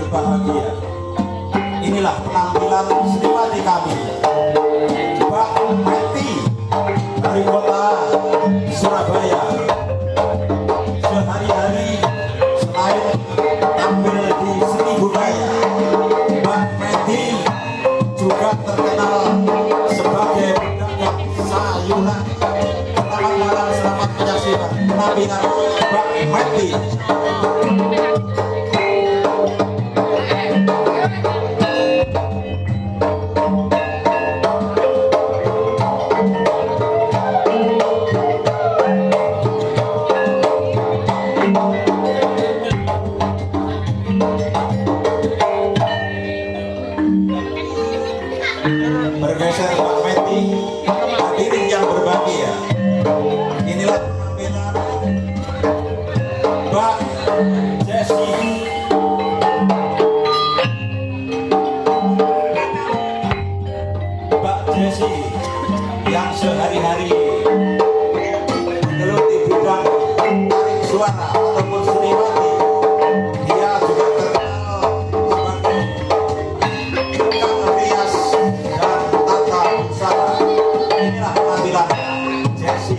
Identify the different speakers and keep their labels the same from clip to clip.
Speaker 1: berbahagia. Inilah penampilan seniwati kami, Mbak Meti dari kota Surabaya. Sehari-hari selain tampil di seni budaya, Mbak Meti juga terkenal sebagai pedagang sayuran. Teman-teman selamat menyaksikan penampilan Mbak Meti. Bergeser Mbak Meti, hadirin yang berbahagia. Inilah penampilan Mbak Jessi. Mbak Jessi yang sehari-hari menggeluti bidang tarik suara ataupun seniwati. Dia juga terkenal sebagai tukang rias dan tata busana. Inilah penampilan Jessi.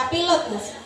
Speaker 2: pilot Mas.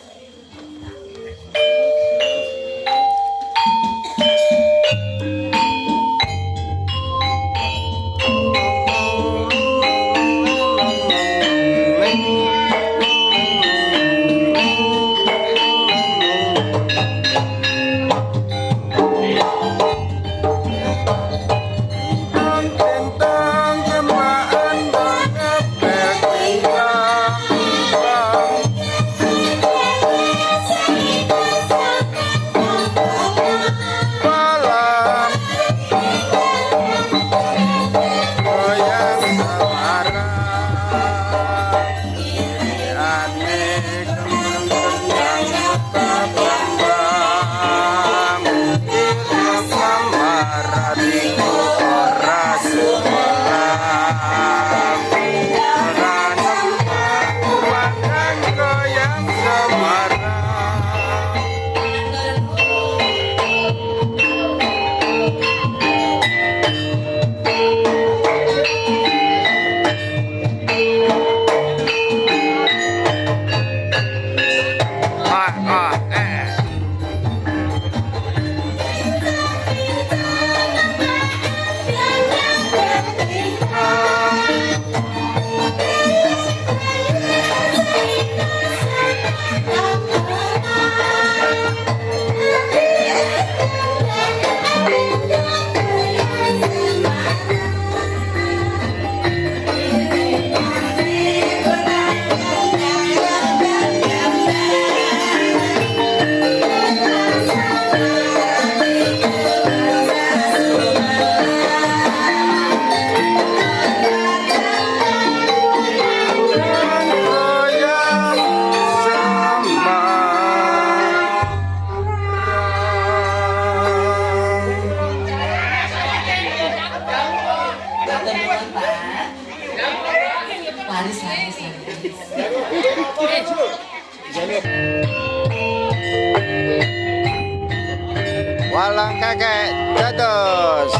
Speaker 3: Walang kakek dados.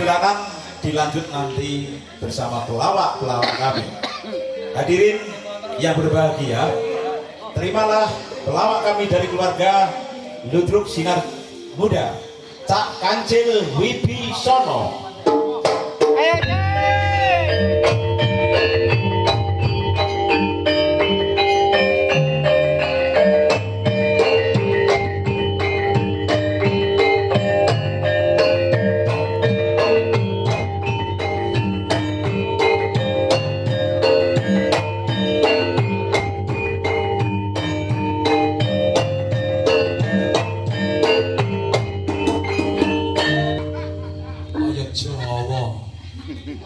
Speaker 1: Silakan dilanjut nanti bersama pelawak-pelawak kami. Hadirin yang berbahagia, terimalah pelawak kami dari keluarga Ludruk Sinar Muda, Cak Kancil Wibisono.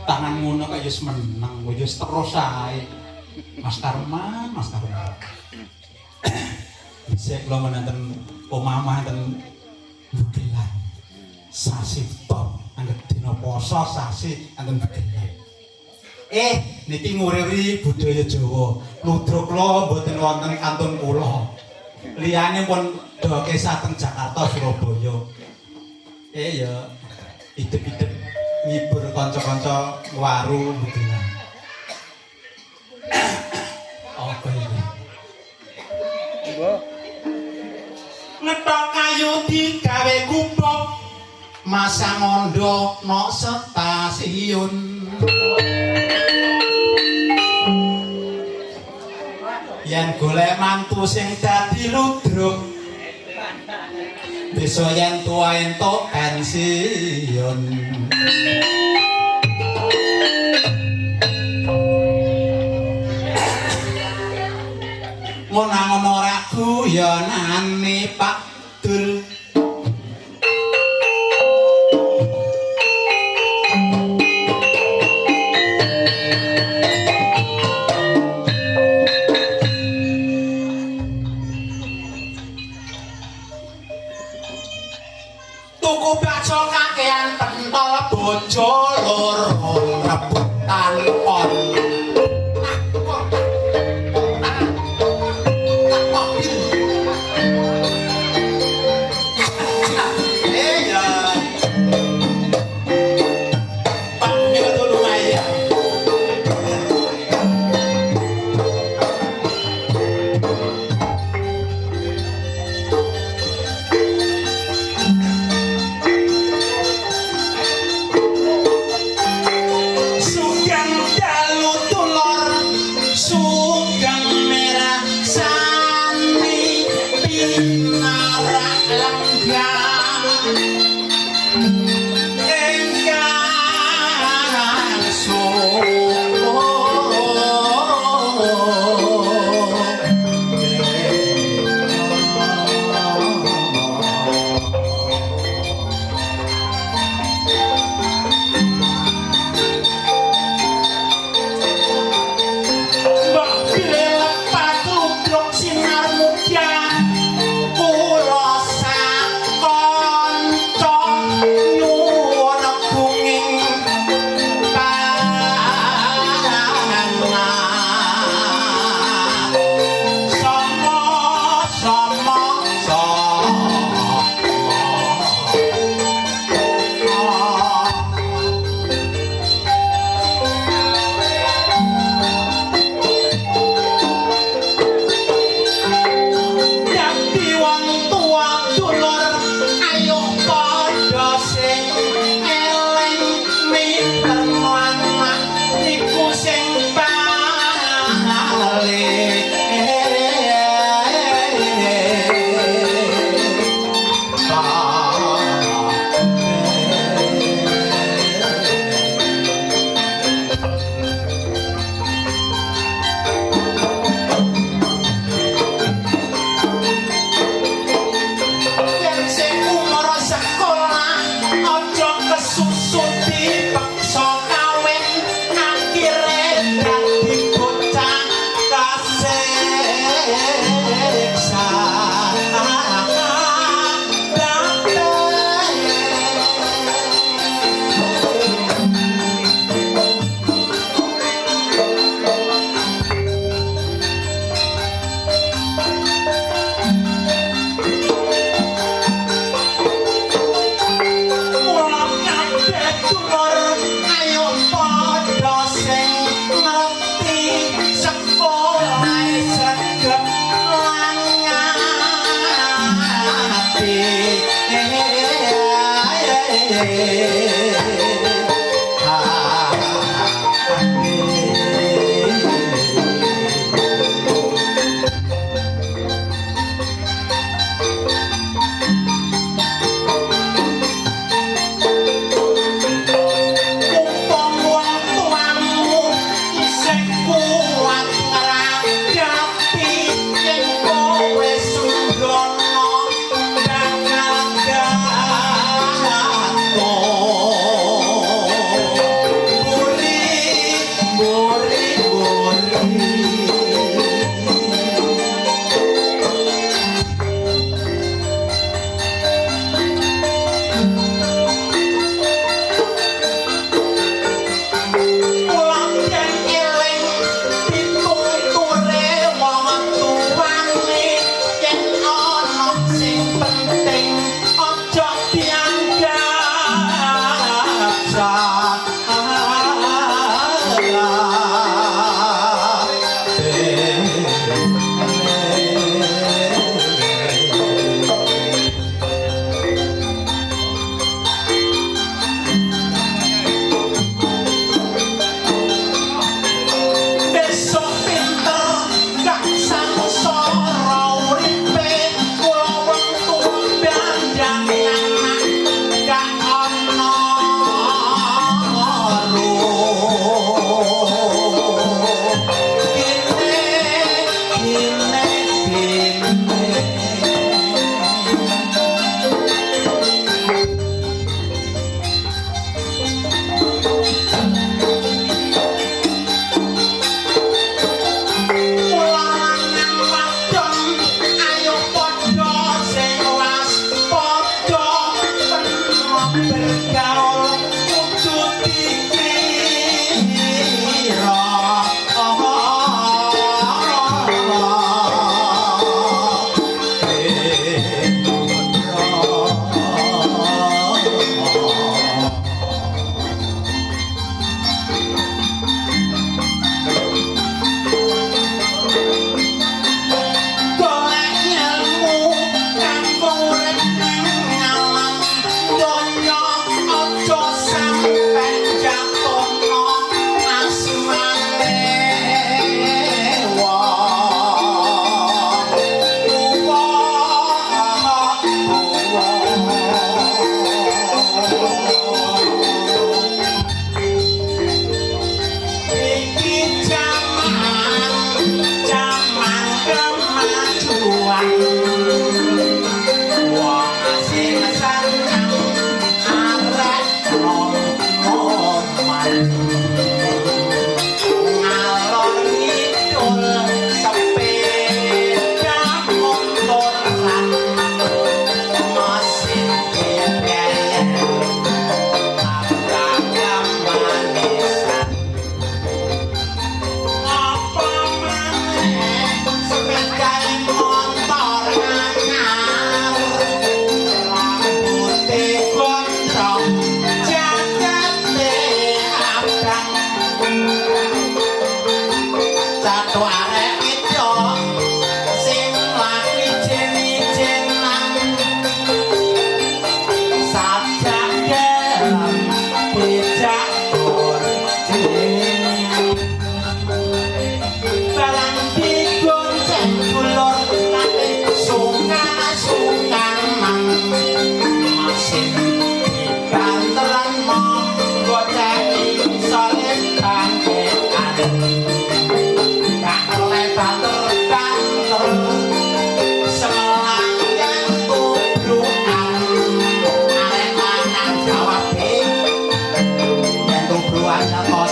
Speaker 2: Tangan ngono kaya wis meneng, wis terus ae. Mas Karman, Mas Karman. Bisa kula menenten omah enten bugelan. Sasi top, anggap dina poso sasi enten bugelan. Niki nguriri budaya Jawa. Ludruk kula mboten wonten kantun kula. Liyane pun doke saten Jakarta Surabaya. Ya idep-idep ngibur kanca-kanca waru bugelan. Apa iki? Ngetok kayu digawe kupok, masang ondo no stasiun. Yen golek mantu sing dadi ludruk, besok yen tua entuk pensiun. Ngonang ora guyonane Pak Dul. Tuku bakso kakean pentol bojo loro rebutan pon.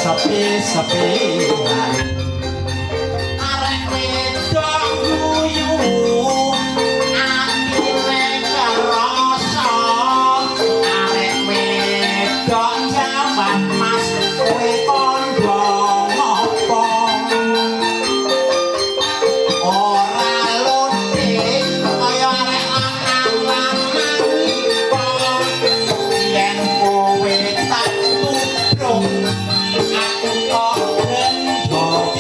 Speaker 2: sepi-sepian arek wedok guyu atine kerasa arek wedok jaman mas kowe kandha ngopo ora lutik kaya arek lanang-lanang iku yen kowe tak tubruk aku kok gendong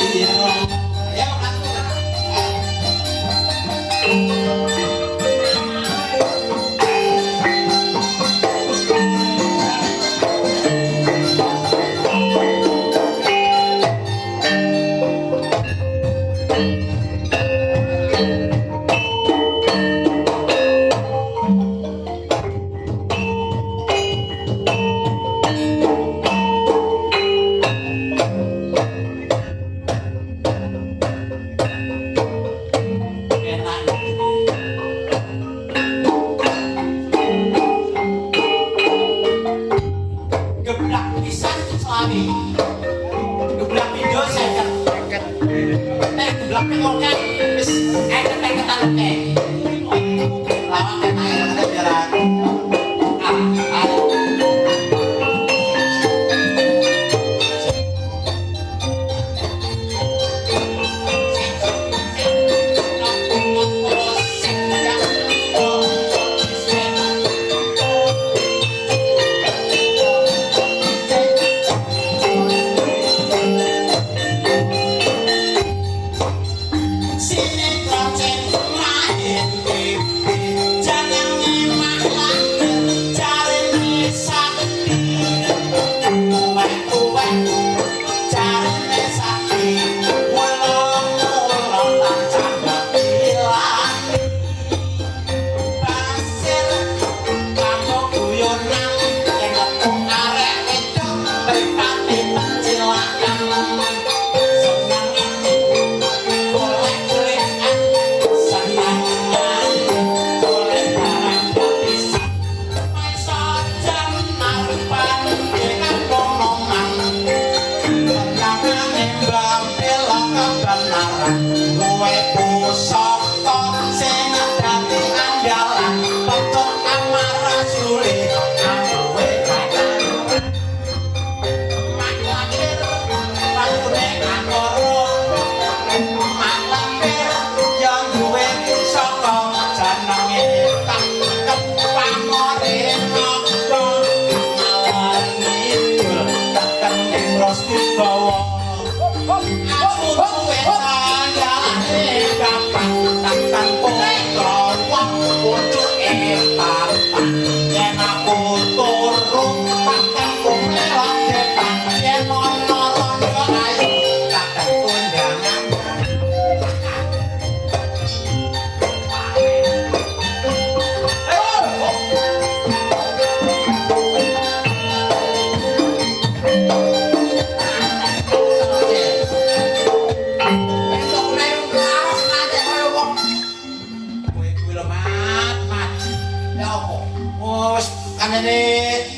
Speaker 2: Wes kanene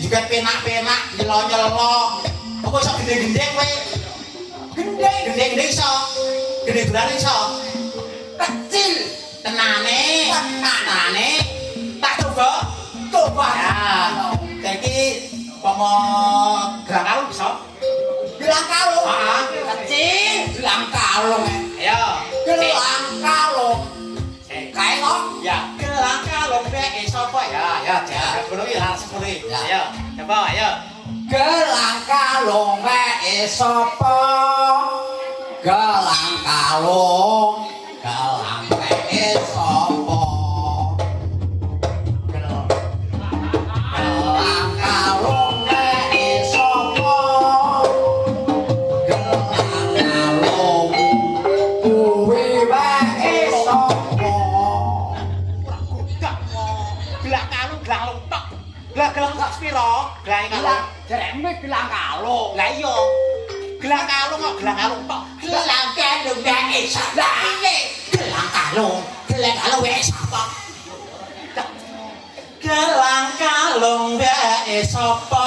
Speaker 2: juga penak-penak nyelo-nyelo. Apa iso gede-gede kowe? Gede iso. Gede berani iso. Kecil tenane. Tak coba. Ya. Saiki pomo gelang kalung iso. Gelang kalung. Heeh, kecil gelang kalung. Ayo. Gelang kalung. Kae kok? Ya, gelang kalung dhek sapa ya? Ya, ngono iki langsung ngono iki. Ayo, coba ayo. Gelang kalung dhek sapa? Gelang kalung dhek sapa? Gelang kalung dhek sapa? Gelang kalung kuwi dhek sapa? Gelang kalung tok. Gelang sak piro? Gelang kalung. Jarene gelang kalung. Lah iya. Gelang kalung kok gelang kalung tok. Gelang kalung dhek sapa? Gelang kalung dhek sapa? Gelang kalung dhek sapa?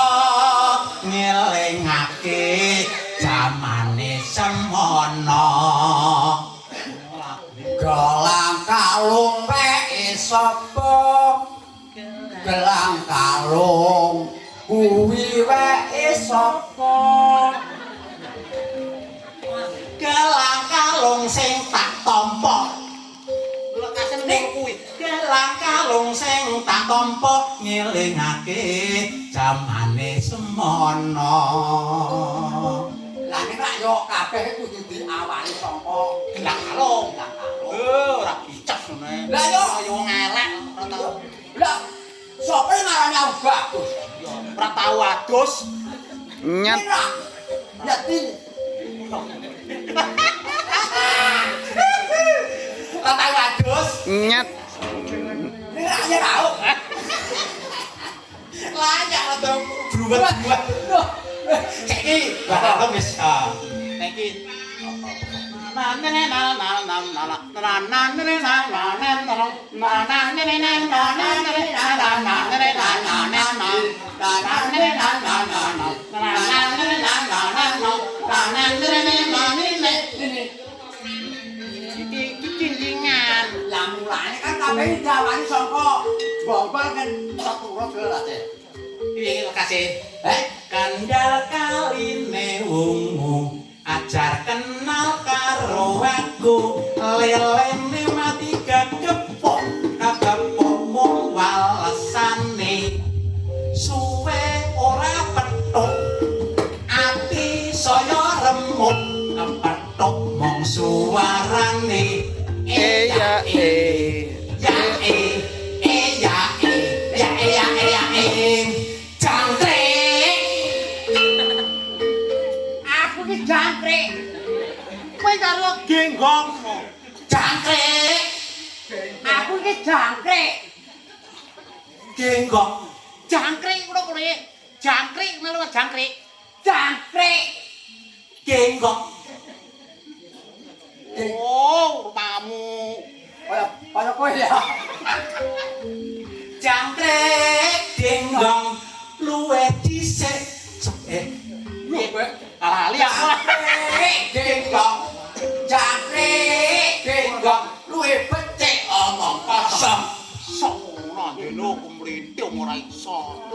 Speaker 2: Ngelingake zamane semono. Gelang kalung dhek sapa? Gelang kalung kuwi wae sapa? Gelang kalung sing tak tampa. Lekasen ning kuwi. Gelang kalung sing tak tampa ngelingake jamane semono. Lah nek yo kabeh kudu diawani saka gelang kalung. Ora bicak ngene. Lah yo ngelek ora tau. Lah sapa ngarani aku bagus? Ora tau adus.
Speaker 3: Nyet.
Speaker 2: Yatin. Ora tau adus.
Speaker 3: Nyet.
Speaker 2: Ora tau. Layak atau bruwet-bruwet. Saiki bakal wis saiki kandal kaline ungu ajar kenal karo aku lelene mati gagepok kagepok mung walesane suwe ora petuk ati saya remuk petuk mung suarane
Speaker 3: Ya
Speaker 2: jangkrik aku ki jangkrik kowe karo genggongmu jangkrik aku ki jangkrik genggong jangkrik ngono kuwi jangkrik melu jangkrik genggong oh rupamu kaya kowe ya jangkrik genggong luwe dhisik luwe lali aku genggong jangkrik genggong luwe becik omong kosong sono dene kumrintil ora iso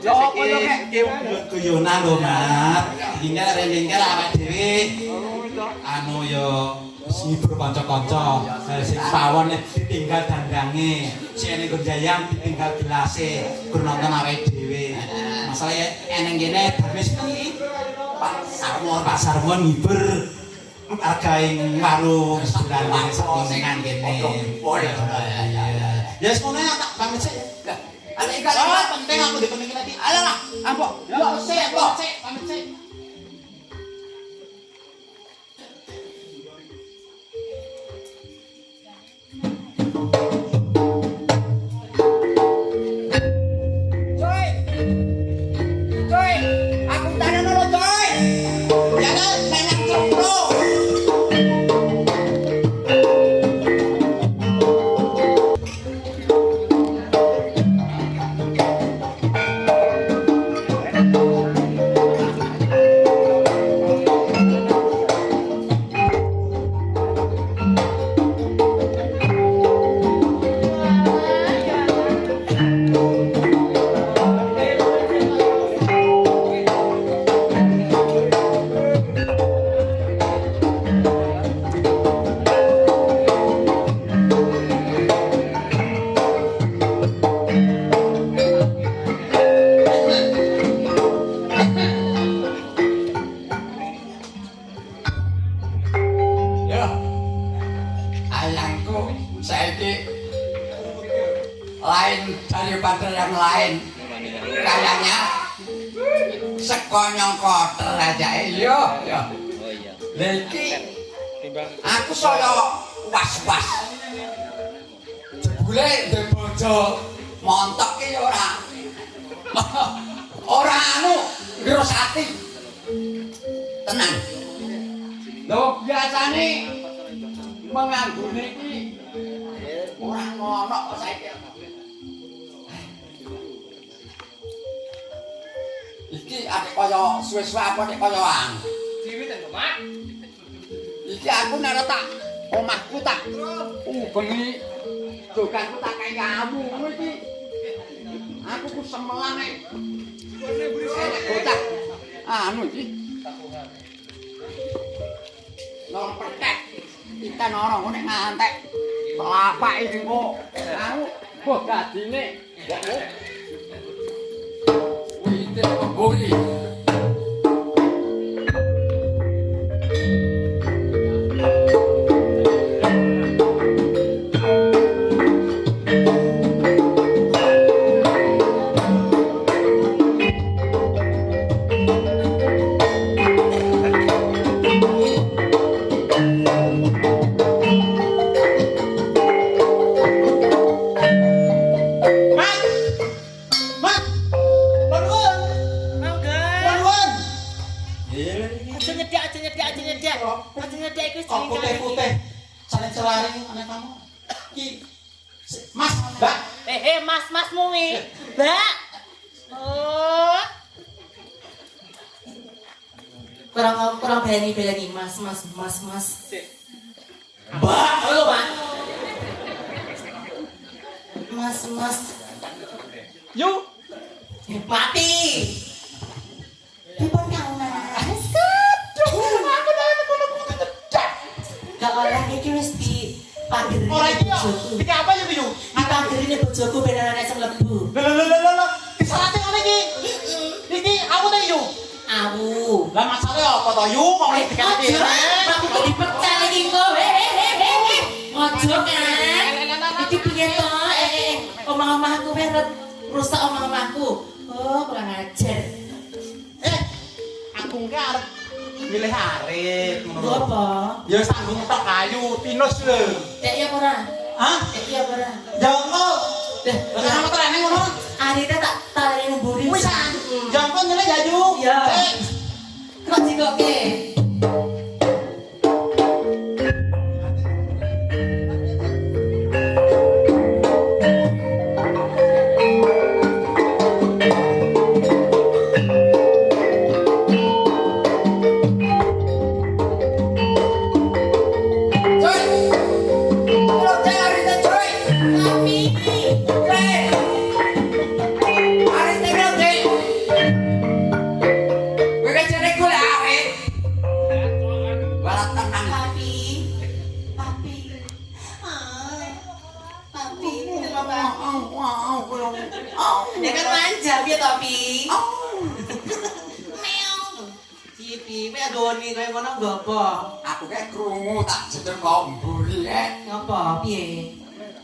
Speaker 2: yo koyo iki guyonan lho Mat ingkar rene-ingkar awake dhewe anu yo sibur kanca-kanca sing pawon ditinggal dandange sing ning Gonjayang ditinggal gelase gur nonton awake dhewe masalahe eneng kene wis iki Pak Sarwon ngibur argaing warung sedane sakingan kene ya wis ngono tak pamit sik ana iki penting aku dipenting lagi alah ampok yo sik pamit sik daripada yang lain. Kayaknya sekonyong kotor aja. Iya. Lagi aku saya was-was. Jebule ndek bojo montok ki ora. Ora anu ngrus ati. Tenang. Lho biasane menganggone iki ora ngono kok saiki. Iki ate kaya suwe-suwe apa nek kaya ang. Dewi ten, Mak. Iki aku nek tak omahku tak bengi doganku tak kaya kamu iki. Aku ku semelan nek. Nek bocah. Anu iki. Nang petek. Ikan ora nek ngantek. Lapak iki kok. Anu kok gadine. Buri. Putih-putih saling-selaring anak kamu. Ki Mas, Mbak.
Speaker 4: Mas-masmu wi. Mbak. Oh. Kurang berani Mas.
Speaker 2: Mbak, halo, Mbak.
Speaker 4: Mas.
Speaker 2: Yuk.
Speaker 4: Mati. Dipun kang Mas.
Speaker 2: Aku nang kono putih.
Speaker 4: Gak oleh iki wis dipanggil.
Speaker 2: Ora iki yo. Iki apa ya, Yu?
Speaker 4: Dipanggil bojoku ben ana sing mlebu.
Speaker 2: Lho. Disalate ngene iki. Iki aku ta Yu.
Speaker 4: Awu.
Speaker 2: Lah masalahe apa to Yu? Kok dikati.
Speaker 4: Aku kok dipecah iki kok. Ojo kan. Iki piye to? Omah-omahku wis rusak omah-omahku. Oh, kurang ajar.
Speaker 2: Aku ki arep milih arit
Speaker 4: Lho apa?
Speaker 2: Ya sanggung tok kayu, pinus lho.
Speaker 4: Cek iya apa ora?
Speaker 2: Hah?
Speaker 4: Cek iya apa ora?
Speaker 2: Jongko.
Speaker 4: Lah,
Speaker 2: Lah motor ene ngono.
Speaker 4: arite tak taleni mburi.
Speaker 2: Wis ah. Jongko nyeleh ya Yu.
Speaker 4: Iya. Kok dikoke? Ya kan manja piye to, Pi? Meong. Cipi, kowe adoni kowe ngono nggopo?
Speaker 2: Aku kayak krungu tak jejer kok mburi
Speaker 4: Ngopo? Piye?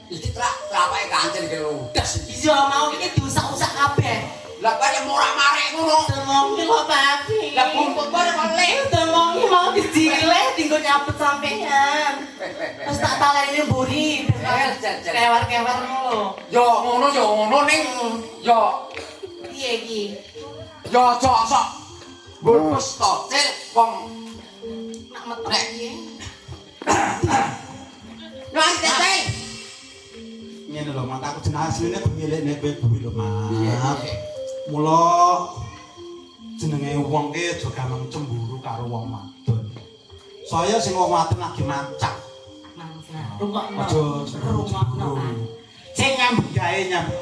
Speaker 2: Iki trapake kancil ki ludes iki.
Speaker 4: Iya mau iki diusak-usak kabeh.
Speaker 2: Lah kaya morak-marik ngono.
Speaker 4: Tengok ki lho, Papi.
Speaker 2: Lah buntut kok ora lek.
Speaker 4: Tengok ki mau dijileh tinggo nyapet sampean. Terus tak taleni mburi. Kewar-kewar ngono.
Speaker 2: Yo ngono ning yo
Speaker 4: Piye iki?
Speaker 2: yo aja sok bungkus tocil wong
Speaker 4: Nak metek piye?
Speaker 2: Lah teteh.
Speaker 1: Ngene lho, Mak, aku jeneng asline pemilikne kowe kuwi lho, Mak. Mula jenenge wong ki aja gampang cemburu karo wong wadon. Saya sing wong wadon lagi mancak.
Speaker 4: Rungokno.
Speaker 1: Aja
Speaker 4: Rungokno.
Speaker 2: Sing nyambut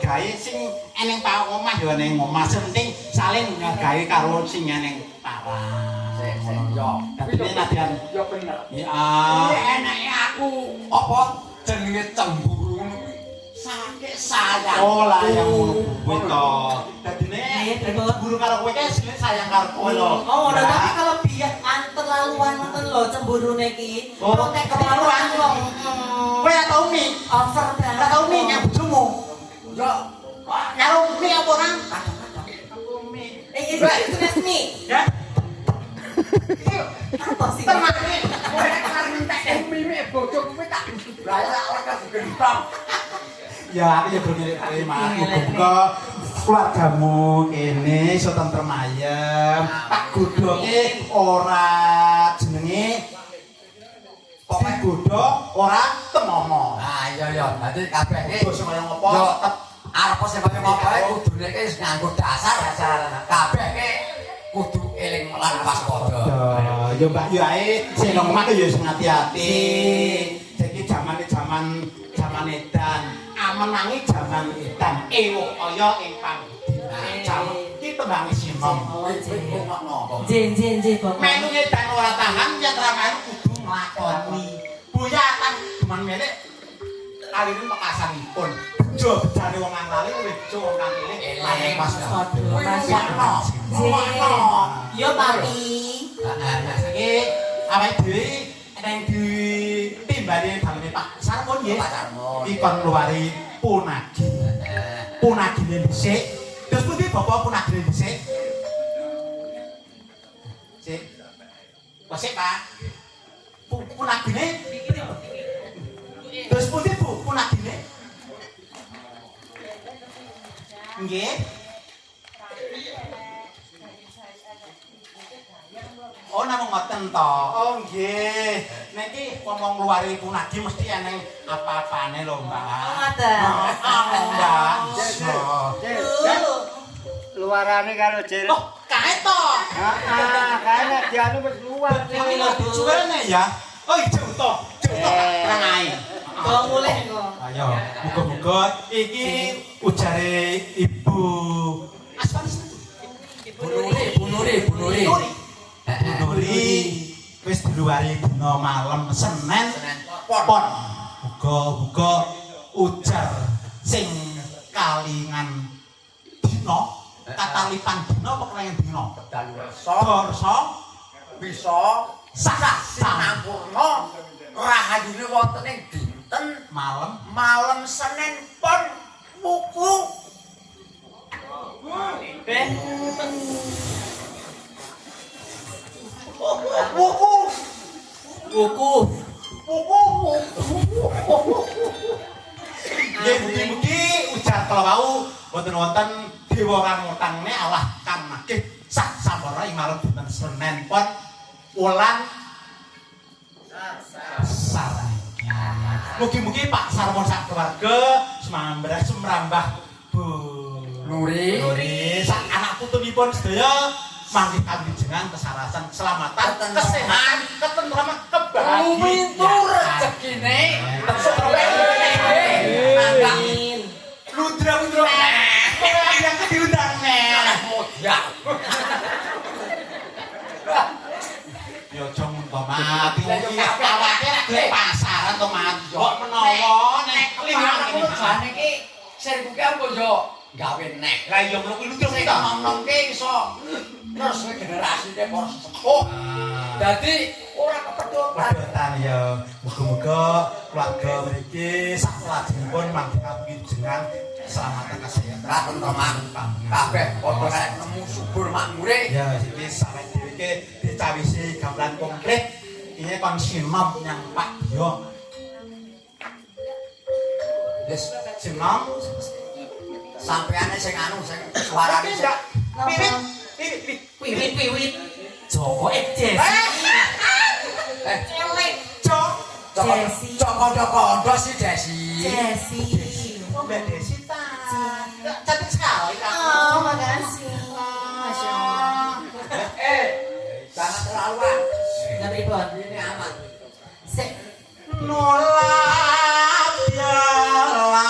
Speaker 2: gawe sing eneng pawon omah yo ning omah penting saling nggawe karo sing eneng parang. Yo,
Speaker 1: Tapi nadyan
Speaker 2: yo bener.
Speaker 1: ya
Speaker 2: Enake aku apa jenenge cemburu ngono kuwi. Sakit sayang.
Speaker 1: oh lah yang ngono kuwi to. Dadine
Speaker 4: Betul.
Speaker 1: cemburu karo kowe ki asline sayang karo kowe lho.
Speaker 4: Oh, udah tapi kalau biar terlaluan ngoten lho cemburune iki.
Speaker 1: Oh,
Speaker 4: Protek keterlaluan lho.
Speaker 2: Kowe ya tau mi,
Speaker 4: Over banget.
Speaker 2: ora tau mi nyang bojomu. Yo, Nyarung mie apa ora?
Speaker 4: Resmi.
Speaker 2: Ya.
Speaker 4: Apa sih?
Speaker 2: Teman iki. Kowe nek arep entek mie bojo kuwi tak bayar ora kagentong.
Speaker 1: Ya, aku ya bermilik kali mah. Muga keluargamu kene iso tentrem ayem. Tak godhoke ora jenenge pokoke godhok ora temomo.
Speaker 5: Ah iya. Dadi kabeh iki
Speaker 1: Basa kaya ngopo?
Speaker 5: yo tetep arep sing kaya ngopo kudune iki wis nganggo dasar. Kabeh iki kudu eling lan waspada.
Speaker 1: Ya Mbak yo ae sing nang omah ya sing ati-ati. Saiki jaman edan. Amenangi jaman edan. Ewuh kaya ingkang jaman iki tembange sinom.
Speaker 4: Jen, Bapak.
Speaker 2: Melu edan ora tahan yen ra melu kudu nglakoni. Buyatan cuman melek kalinen pekasanipun. Bejo bejane wong anglali bejo wong kanile
Speaker 5: Eling Mas.
Speaker 4: Waduh, Masya Allah. Jen. Yo, Papi.
Speaker 2: Saiki awake dhewe nek ditimbali daleme Pak Sarmun nggih.
Speaker 5: Pak Sarmun.
Speaker 2: Iki kon luari punagi. Punagine dhisik. Terus pundi Bapak punagine dhisik? Sik. Wasik Pak. Punagine. Terus pundi Bu punagine? Nggih. Oh namung ngoten to. Oh nggih. Nek iki wong luari punagi mesti eneng apa-apane lho, Mbak.
Speaker 4: Ngoten.
Speaker 2: Mbak.
Speaker 6: Luarane karo Jil.
Speaker 2: Oh, kae to.
Speaker 6: Kae nek dianu wis luar.
Speaker 2: Kami lho dicuwene ya. Oh ijo to. Terang ae.
Speaker 4: Kok mulih kok.
Speaker 1: Ayo, muga-muga iki ujare Ibu
Speaker 2: Aspanis.
Speaker 5: Bu Nuri.
Speaker 1: Bu Nuri wis diluari dina malam Senin pon. Muga-muga ujar sing kalingan dina, katalipan dina apa kalingan dina? Dorsa
Speaker 5: Bisa sinampurna rahayune wonten ing dinten malam Senin pon wuku.
Speaker 2: Nggih mugi-mugi ujar kala wau wonten dewa kang utangane Allah kang makih sak sabara ing malam dinten Senin pon wulan Sareng. Mugi-mugi Pak Sarmon sak keluarga semrambah Bu Nuri sak anak putunipun sedaya manggih kawijengan kesarasan keselamatan kesehatan ketentraman kebahagiaan
Speaker 5: Rezekine
Speaker 4: Amin.
Speaker 2: Ludra yang diundang
Speaker 5: ya.
Speaker 2: yo jong mati iki awake lek pasaran to Mas kok menawa nek
Speaker 5: Lingkungan jane iki serbuke apa yo gawe nek.
Speaker 2: lah yo mlebu ludra
Speaker 5: Sing
Speaker 2: to
Speaker 5: nom-nomke iso terus generasine para sepuh. Dadi ora kepedhotan.
Speaker 1: Kebetulan ya, muga-muga keluarga mriki sak lajengipun manggih kawijengan keselamatan kesehatan
Speaker 5: Tentraman kabeh padha karek nemu subur makmure.
Speaker 1: Ya, iki sampe dhewe iki dicawisi gamelan komplit. Ini kon sinom yang Pak Dio.
Speaker 5: Wis
Speaker 1: Sinom
Speaker 5: sampeane sing anu sing suarane sing
Speaker 4: Wiwit. Joko Jesi.
Speaker 5: Joko si Desi.
Speaker 4: Jesi.
Speaker 2: oh Mbak Desita cantik sekali kamu
Speaker 4: Oh, makasih. Masya Allah.
Speaker 5: Jangan terlaluan.
Speaker 4: Nggak pripun.
Speaker 5: Ini aman.
Speaker 4: Sik.
Speaker 2: nolak piala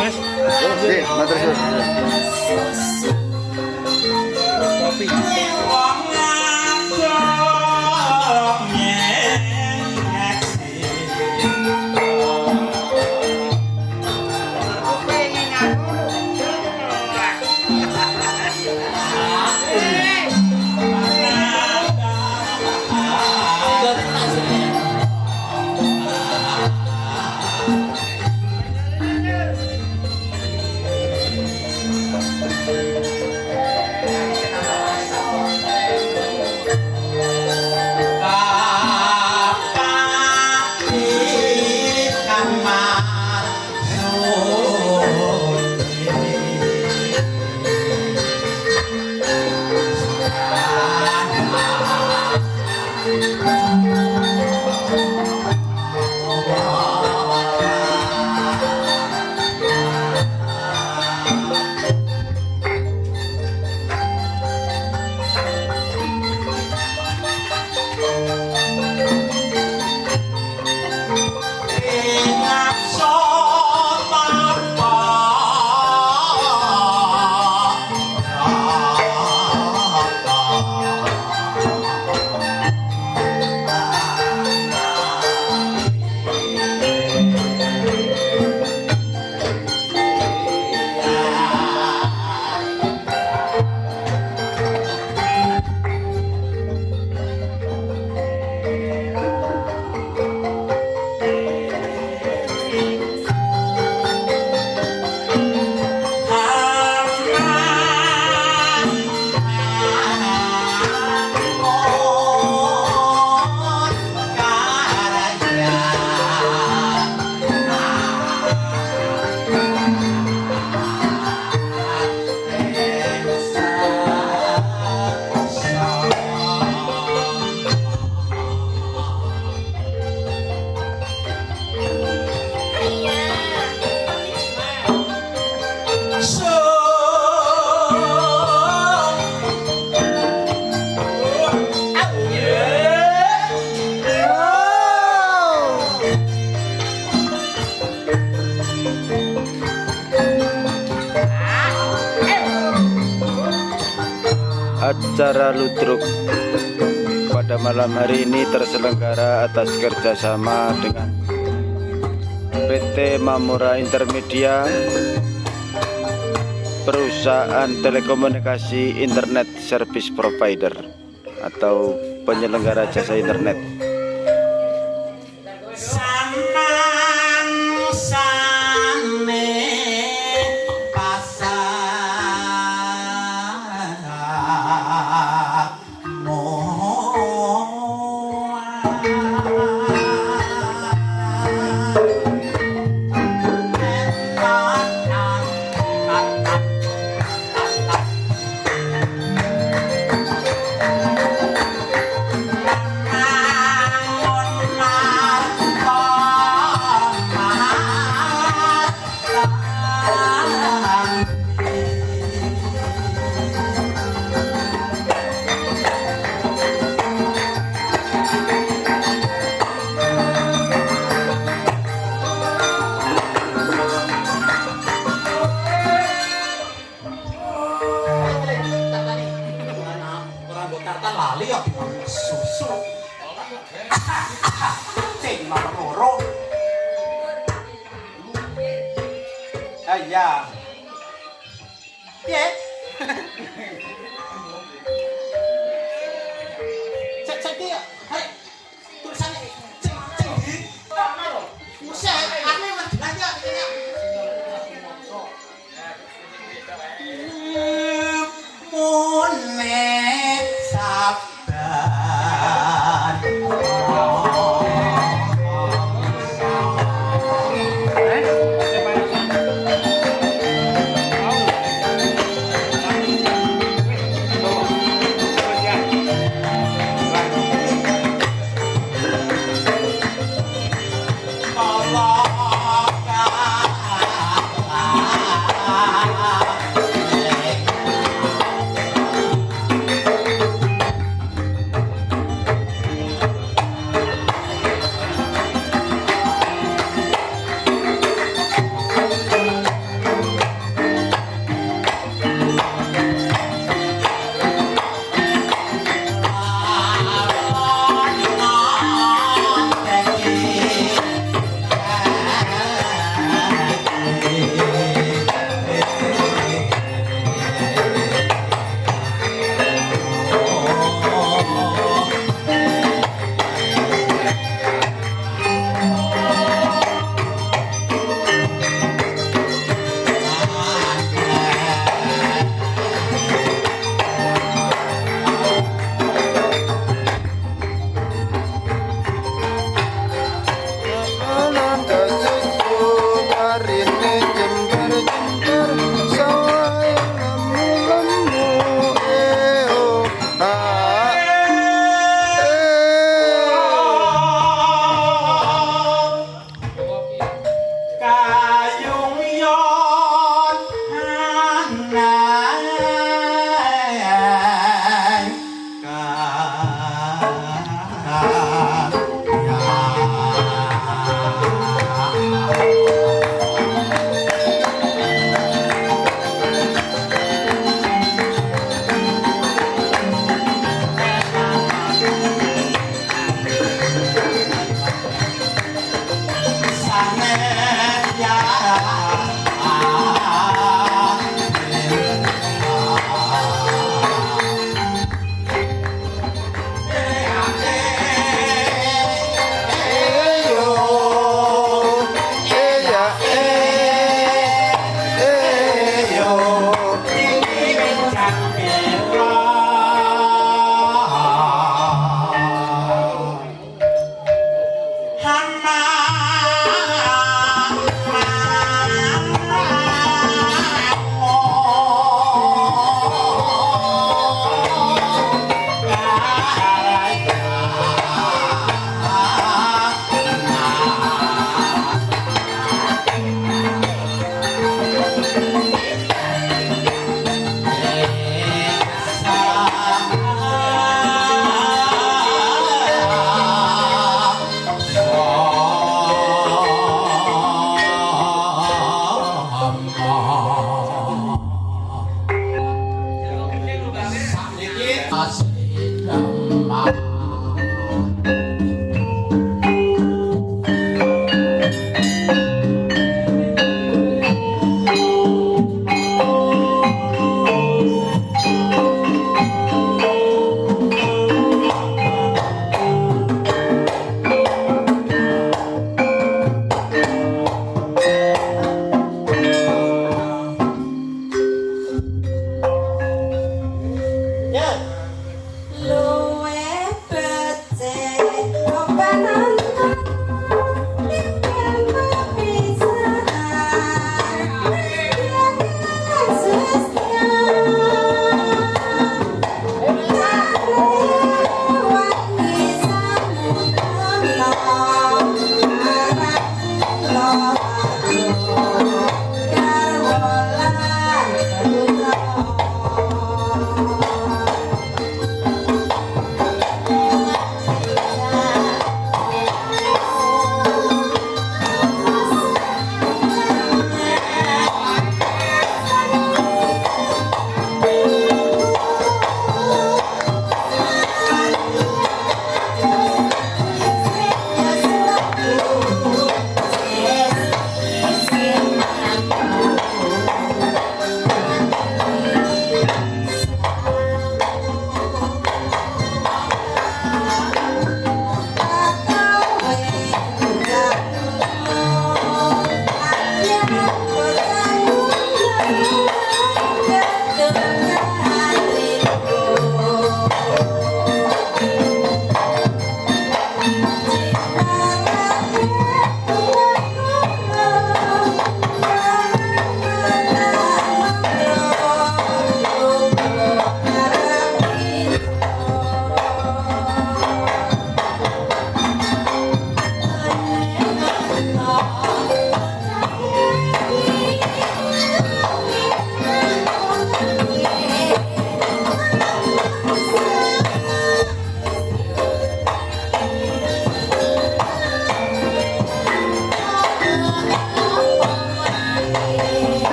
Speaker 6: Mas
Speaker 3: Oke, matur suwun.
Speaker 2: Wong ngadok nyeksi.
Speaker 3: Acara ludruk pada malam hari ini terselenggara atas kerjasama dengan PT Mamura Intermedia, perusahaan telekomunikasi internet service provider atau penyelenggara jasa internet.
Speaker 2: Iya. Piye? Cek iki. Hai. Tulisane cek di. Musa, ane mendengar ya ini. Mun nek sabar.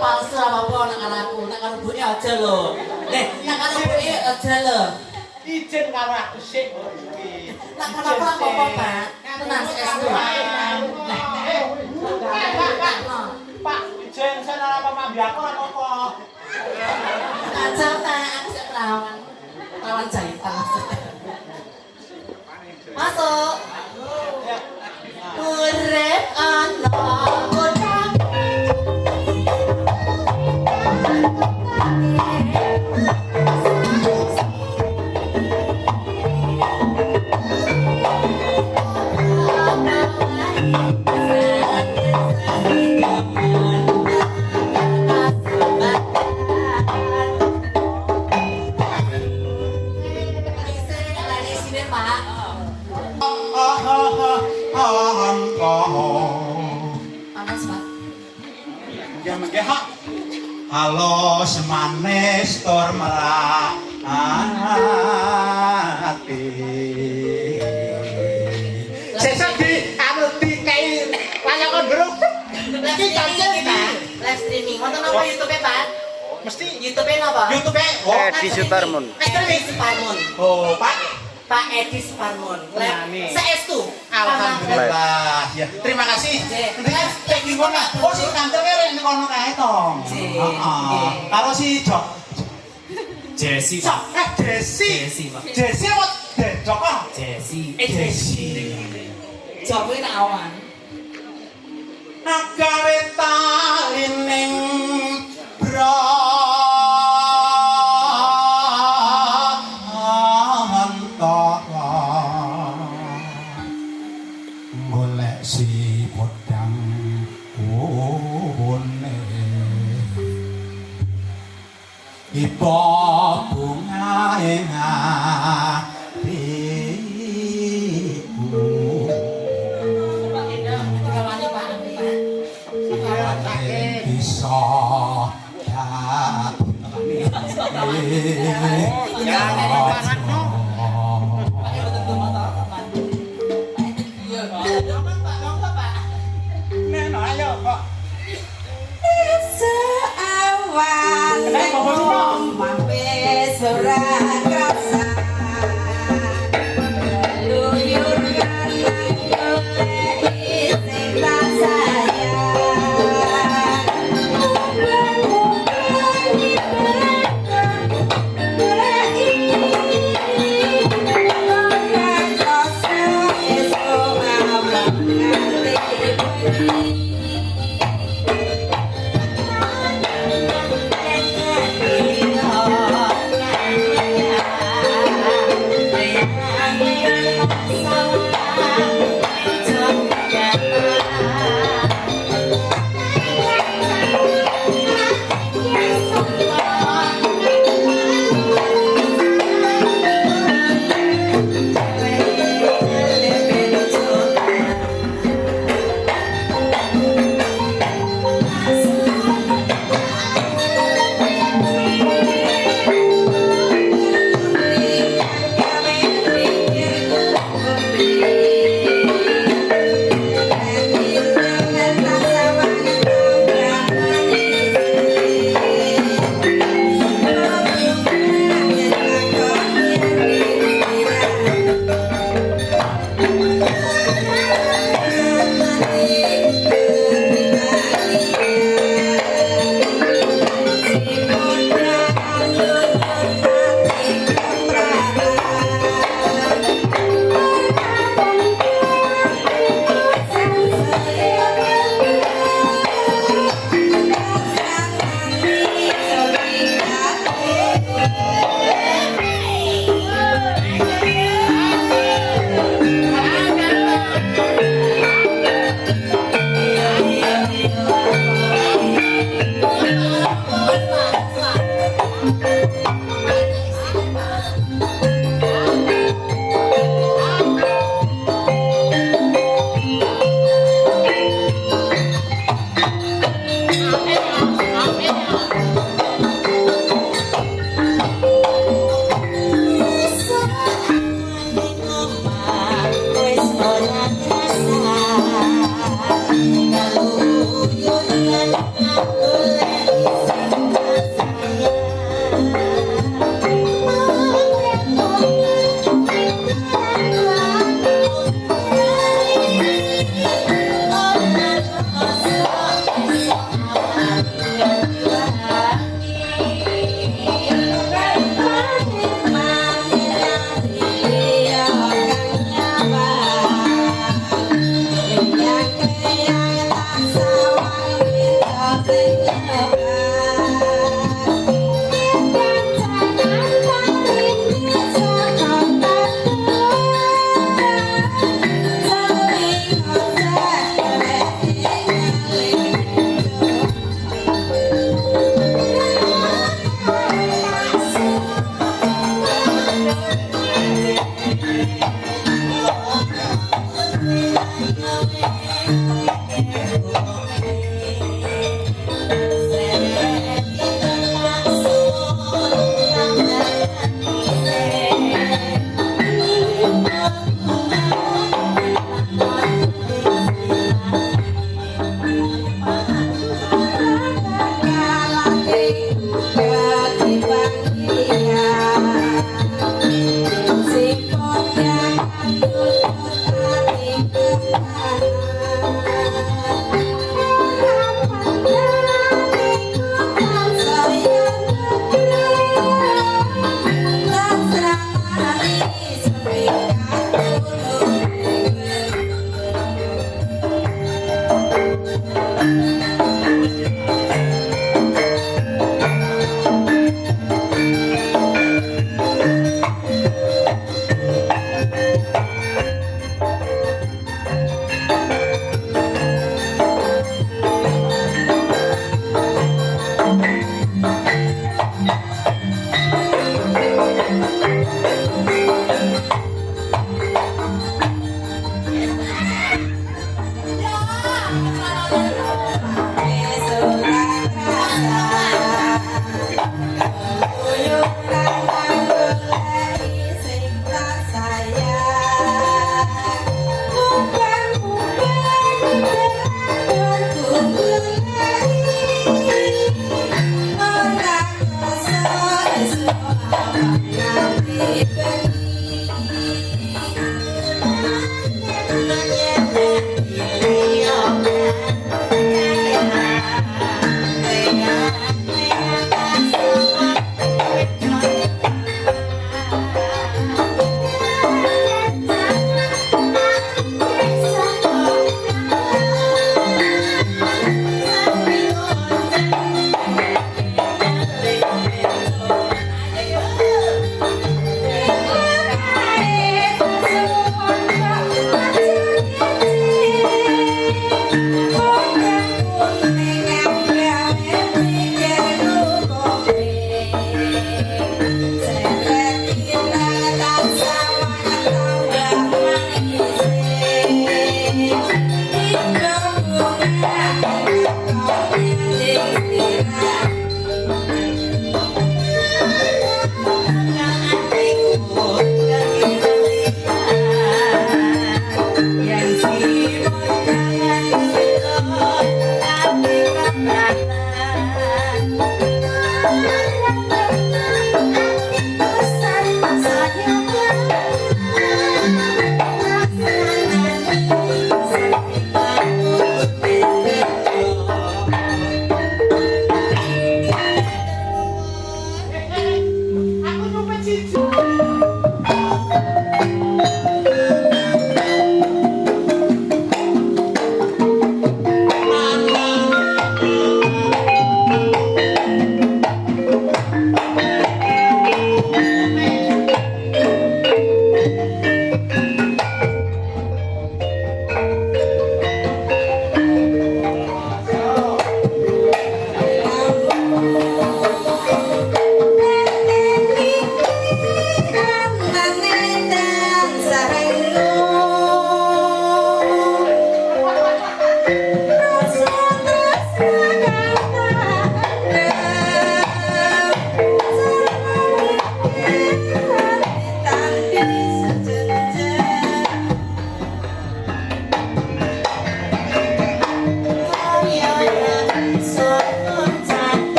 Speaker 4: palsu apa-apa nak karo aku, nak karo buke aja lho. Nak karo buke aja lho.
Speaker 2: Izin karo aku sik.
Speaker 4: Nak karo aku apa-apa, Pak. Tenang sesu.
Speaker 2: Pak, izin sen ora apa-apa mbiak ora apa-apa.
Speaker 4: Aja ta, aku sik perawan. Perawan jahitan. Masuk. Urip ana kodang.
Speaker 1: Halo semanis tur merati.
Speaker 2: Sesuk di anu dikai layangan burung.
Speaker 4: Live streaming, Pak. Live streaming. Wonten napa YouTube, Pak?
Speaker 2: Mesti
Speaker 4: YouTube napa?
Speaker 2: YouTube
Speaker 3: Edi Sutarmun.
Speaker 4: Edi Suparmun.
Speaker 2: Oh, Pak.
Speaker 4: Pak Edi Suparmun. Saestu.
Speaker 2: Alhamdulillah. Ya, terima kasih. Live streaming ngono. Oh, si kantor kere ning kono kae to. Heeh. Karo si Jok.
Speaker 7: Jesse,
Speaker 2: Jok. Jesse.
Speaker 7: Pak.
Speaker 2: Jesse apa Jok?
Speaker 7: Jesse.
Speaker 2: Jesse.
Speaker 4: Jok kuwi nak awan.
Speaker 2: Agawe talining brantara
Speaker 1: Golek si podang kuwone ipo bungae ngatiku
Speaker 4: Kawani Pak.
Speaker 1: bisa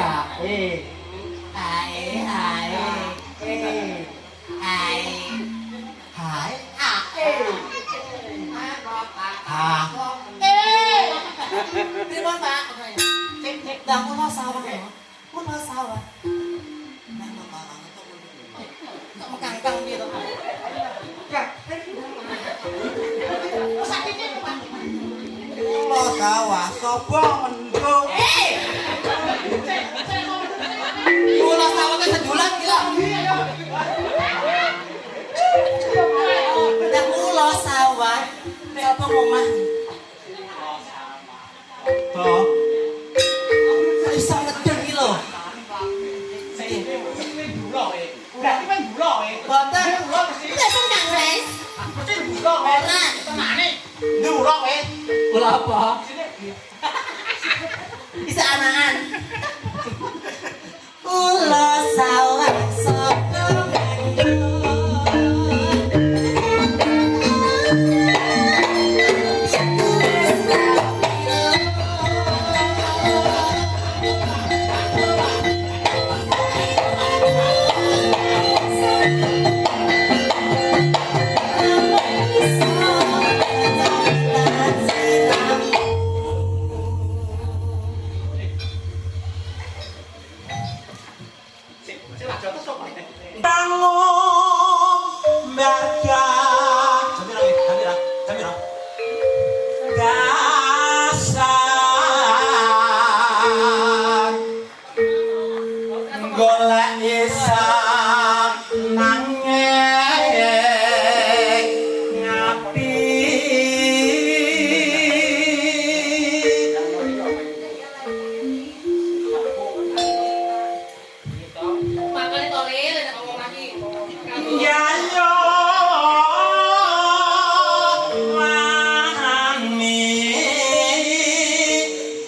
Speaker 6: Hae.
Speaker 4: Hae, hae. Hae.
Speaker 2: Hai.
Speaker 4: Terima Pak. Cek dah mau sawah ya. Mau sawah. Mau kangkang gitu.
Speaker 2: Lo sawah sapa mendung.
Speaker 4: Mula sawah kan sedulan gila. Udah mula sawah. Nek apa ngomah?
Speaker 2: Toh.
Speaker 4: Iso ngedeng iki lho. Boten. Nek pun Kang Res. Ora.
Speaker 2: Ndurok kowe.
Speaker 4: Kula apa? Bisa anakan. Kula sawah sapa mendung.
Speaker 2: Bangun baca Jamira dasar golek isak nanging ngapi
Speaker 4: Makane tole nek ngomong lagi.
Speaker 2: Yayo wani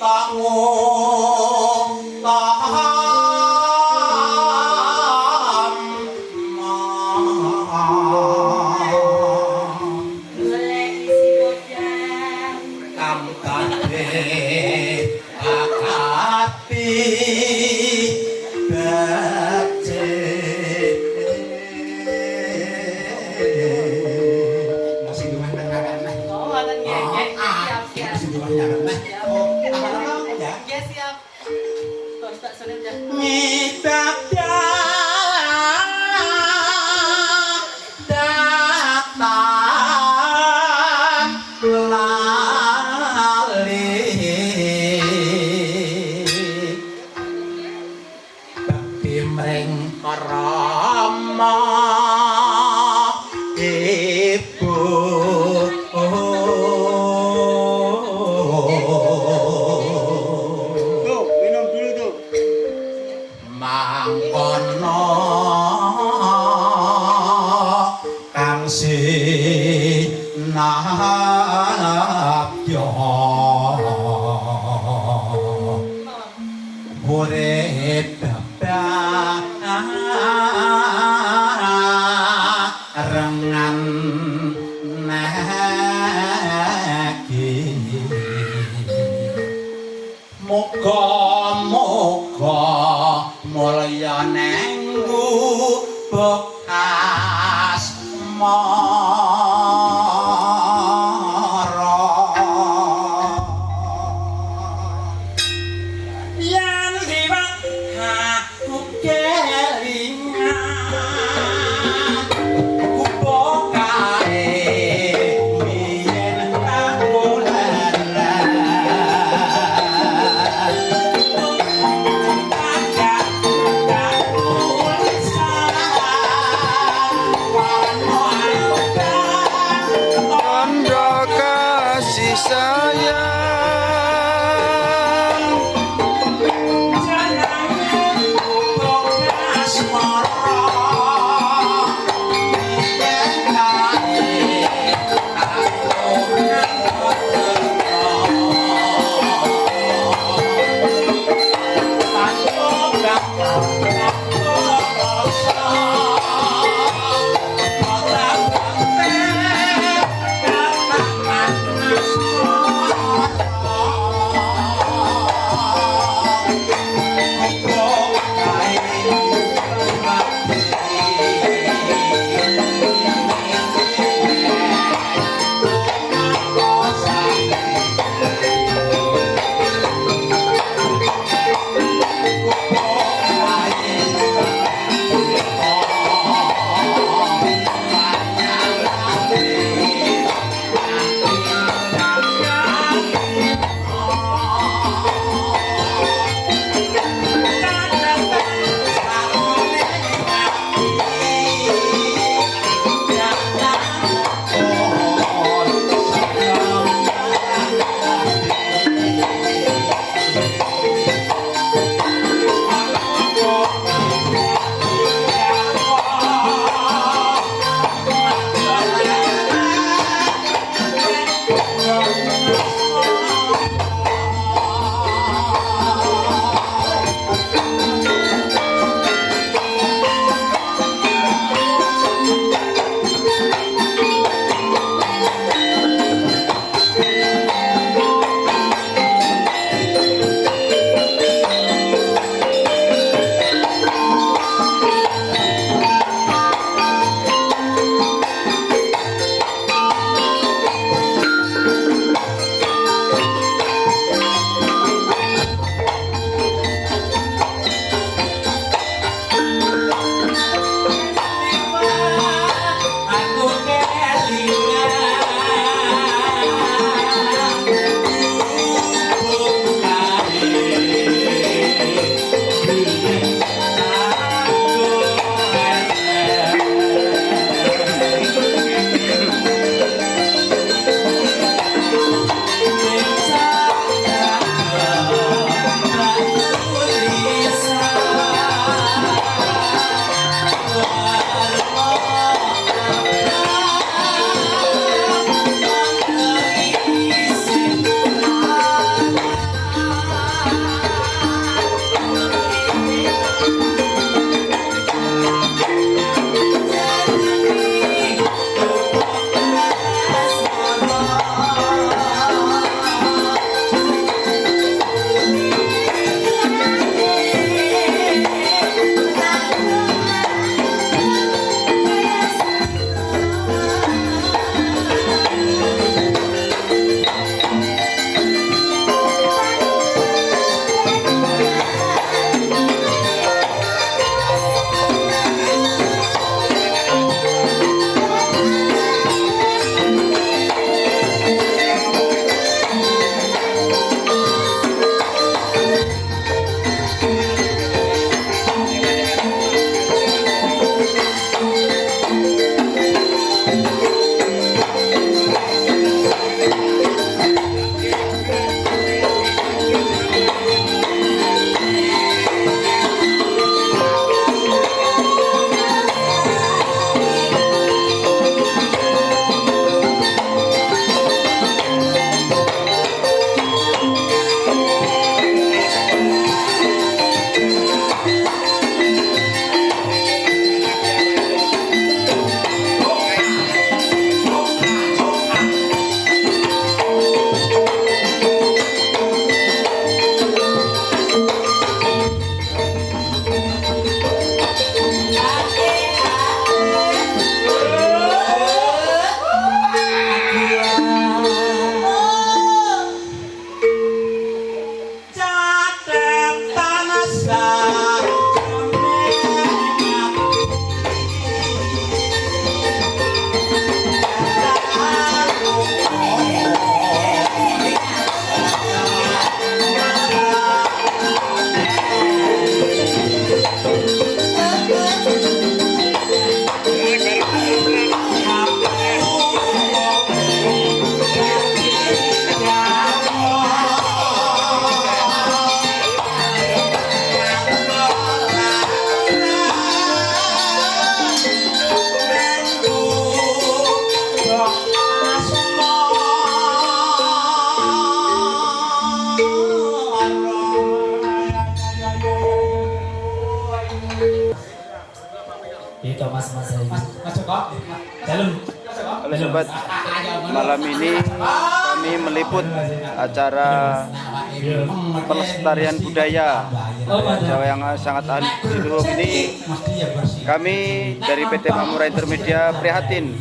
Speaker 2: tamu
Speaker 4: Golek isi godang.
Speaker 2: kamtane akati masih dua tengah kan
Speaker 4: Oh, ngoten nggih. Siap, siap.
Speaker 2: masih dua nyaran nah ya
Speaker 4: Ya siap. Terus tak sulit ya.
Speaker 2: Midada datang lali bakti mring Rama ibu
Speaker 6: Tuh, minum dulu tuh.
Speaker 2: mangkono kang sinabya urip rengan nagi moga-moga mulya nenggu bekas mara yen liwat aku kelingan kupo kae yen aku lara Thank you.
Speaker 7: mas ini.
Speaker 2: Mas Joko.
Speaker 7: Dalam.
Speaker 3: Halo sobat, malam ini kami meliput acara pelestarian budaya Jawa yang sangat anjlok ini. Kami dari PT Mamura Intermedia prihatin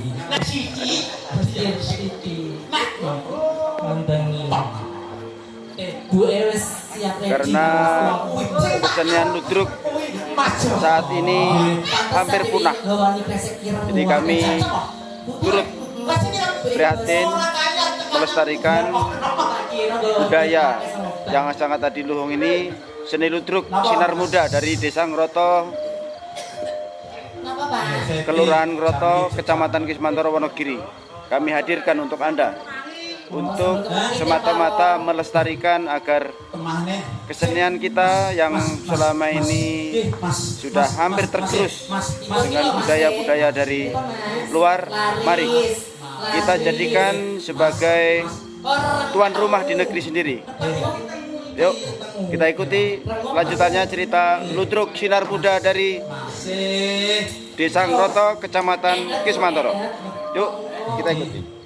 Speaker 3: karena kesenian ludruk saat ini hampir punah. Jadi kami turut prihatin melestarikan budaya yang sangat adiluhung ini, seni ludruk Sinar Muda dari Desa Ngroto, Kelurahan Ngroto, Kecamatan Kismantoro, Wonogiri. Kami hadirkan untuk Anda untuk semata-mata melestarikan agar kesenian kita yang selama ini sudah hampir tergerus dengan budaya-budaya dari luar, mari kita jadikan sebagai tuan rumah di negeri sendiri. Yuk kita ikuti lanjutannya cerita ludruk Sinar Muda dari Desa Ngroto, Kecamatan Kismantoro. Yuk kita ikuti.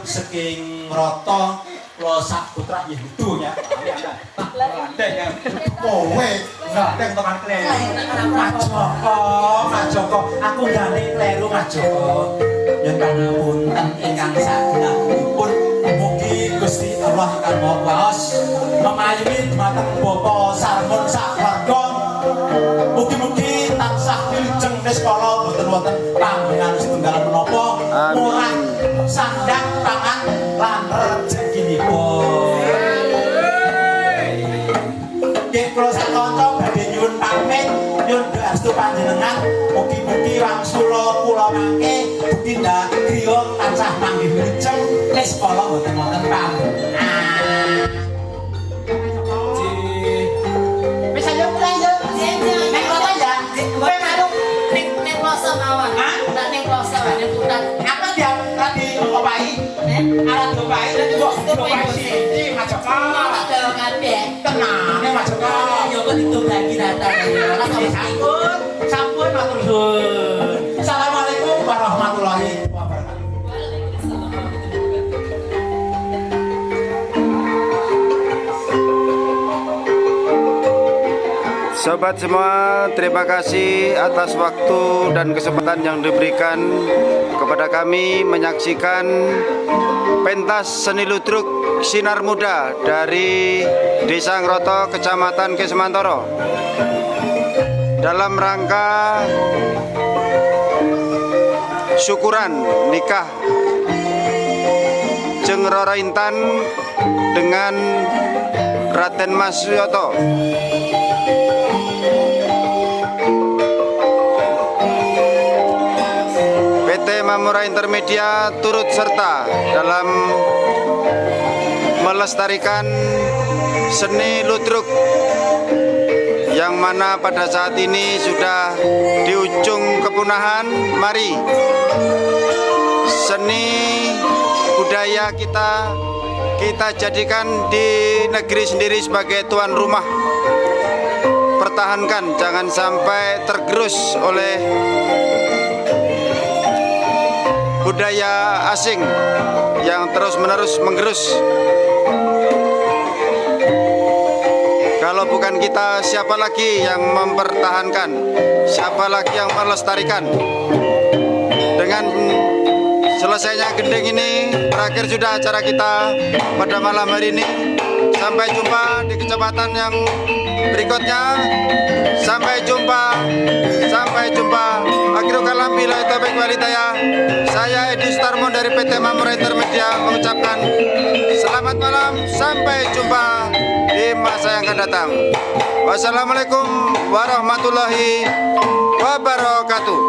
Speaker 2: Saking roto lo sak putra ya itu ya ada yang kowe gandeng teman kleru Mas Joko aku gandeng kleru Mas Joko yen pangapunten ingkang sagenahipun mugi Gusti Allah kang Maha Kuwasa memaringi dumateng Bapa sarmun sakwarga mugi-mugi tansah wilujeng niskala boten wonten panggengan setunggal menapa murah sandang pangan lan rezekinipun. Nggih kula sakanca badhe nyuwun pamit nyuwun doastu panjenengan mugi-mugi wangsula kula mangke tindak griya tansah manggih wilujeng niskala boten wonten panggengan. Wis ayo mulai yo. Nek kota ya, kowe malu ning kloso mawon. Ndak ning kloso ning putat. Apa dia tadi opai? Alat opai kok opai siji Mas Joko. Tak karo kabeh. Tenane Mas Joko. Yo kok ditunggangi rata. Sampun, sampun matur suwun. Assalamualaikum warahmatullahi wabarakatuh.
Speaker 3: Sobat semua, terima kasih atas waktu dan kesempatan yang diberikan kepada kami menyaksikan pentas seni ludruk Sinar Muda dari Desa Ngroto, Kecamatan Kesmantoro, dalam rangka syukuran nikah Jeng Roro Intan dengan Raden Mas Suyoto. PT Mamura Intermedia turut serta dalam melestarikan seni ludruk yang mana pada saat ini sudah di ujung kepunahan. Mari seni budaya kita jadikan di negeri sendiri sebagai tuan rumah. Pertahankan, jangan sampai tergerus oleh budaya asing yang terus-menerus menggerus. Kalau bukan kita, siapa lagi yang mempertahankan? Siapa lagi yang melestarikan? Dengan selesainya gending ini, berakhir sudah acara kita pada malam hari ini. Sampai jumpa di kecamatan yang berikutnya. Sampai jumpa. Akhirul kalam billahi taufiq wal hidayah. Saya Edi Sutarmo dari PT Mamura Intermedia mengucapkan selamat malam, sampai jumpa di masa yang akan datang. Wassalamualaikum warahmatullahi wabarakatuh.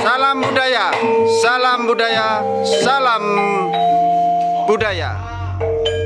Speaker 3: Salam budaya, salam budaya, salam budaya.